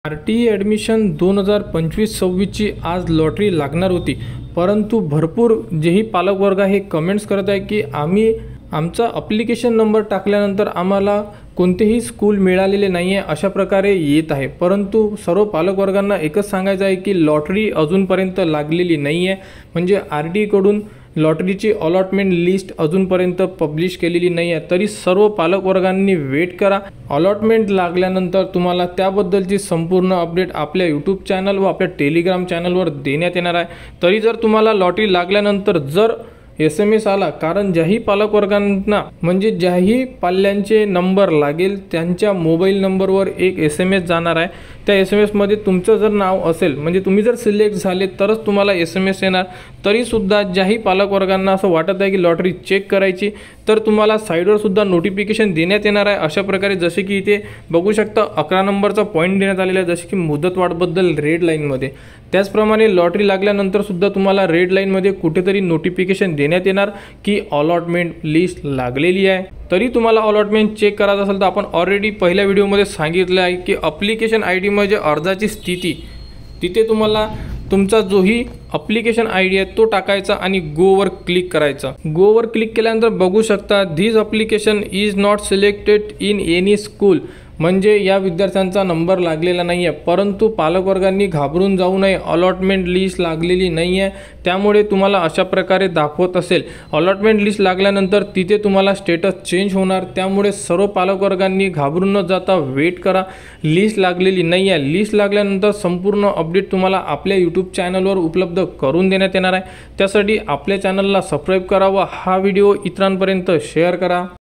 RTE admission 2025-26ची आज lottery लागणार होती, परंतु भरपूर जेही पालकवर्ग हे कमेंट्स करत आहे की आमचा ॲप्लिकेशन नंबर टाकल्यानंतर आम्हाला कोणतेही स्कूल मिळालेले नाही आहे अशा प्रकारे येत आहे। परंतु सर्व पालकवर्गांना एकच सांगायचं आहे की लॉटरी अजूनपर्यंत लागलेली नाही आहे, म्हणजे RTE कडून लॉटरीची अलॉटमेंट लिस्ट अजूनपर्यंत पब्लिश केलेली नाही आहे। तरी सर्व पालकवर्गांनी वेट करा, अलॉटमेंट लागल्यानंतर तुम्हाला त्याबद्दलची संपूर्ण अपडेट आपल्या यूट्यूब चॅनल व आपल्या टेलिग्राम चॅनलवर देण्यात येणार आहे। तरी जर तुम्हाला लॉटरी लागल्यानंतर जर SMS आला, कारण ज्याही पालकवर्गांना म्हणजे ज्याही पाल्यांचे नंबर लागेल त्यांच्या मोबाईल नंबरवर एक SMS जाणार आहे। त्या SMS मध्ये तुमचं जर नाव असेल, म्हणजे तुम्ही जर सिलेक्ट झाले तरच तुम्हाला SMS येणार। तरीसुद्धा ज्याही पालकवर्गांना असं वाटत आहे की लॉटरी चेक करायची, तर तुम्हाला साईडवर सुद्धा नोटिफिकेशन देण्यात येणार आहे। अशा प्रकारे जसे की इथे बघू शकता 11 नंबरचा पॉईंट देण्यात आलेला आहे, जसे की मुदतवाढबद्दल रेड लाईनमध्ये। त्याचप्रमाणे लॉटरी लागल्यानंतर सुद्धा तुम्हाला रेड लाईनमध्ये कुठेतरी नोटिफिकेशन देण्यात येणार की अलॉटमेंट लिस्ट लागलेली आहे। तरी तुम्हाला अलॉटमेंट चेक करायचं असेल तर आपण ऑलरेडी पहिल्या व्हिडिओमध्ये सांगितलं आहे की ॲप्लिकेशन ID म्हणजे अर्जाची स्थिती, तिथे तुम्हाला तुमचा जोही ॲप्लिकेशन ID आहे तो टाकायचा आणि गोवर क्लिक करायचा। गोवर क्लिक केल्यानंतर बघू शकता this application is not selected in any school, म्हणजे या विद्यार्थ्यांचा नंबर लागलेला नाही आहे। परंतु पालकवर्गांनी घाबरून जाऊ नये, अलॉटमेंट लिस्ट लागलेली नाही आहे, त्यामुळे तुम्हाला अशा प्रकारे दाखवत असेल। अलॉटमेंट लिस्ट लागल्यानंतर तिथे तुम्हाला स्टेटस चेंज होणार, त्यामुळे सर्व पालकवर्गांनी घाबरून न जाता वेट करा। लिस्ट लागलेली नाही आहे, लिस्ट लागल्यानंतर संपूर्ण अपडेट तुम्हाला आपल्या यूट्यूब चॅनलवर उपलब्ध करून देण्यात येणार आहे। त्यासाठी आपल्या चॅनलला सबस्क्राईब करा व हा व्हिडिओ इतरांपर्यंत शेअर करा।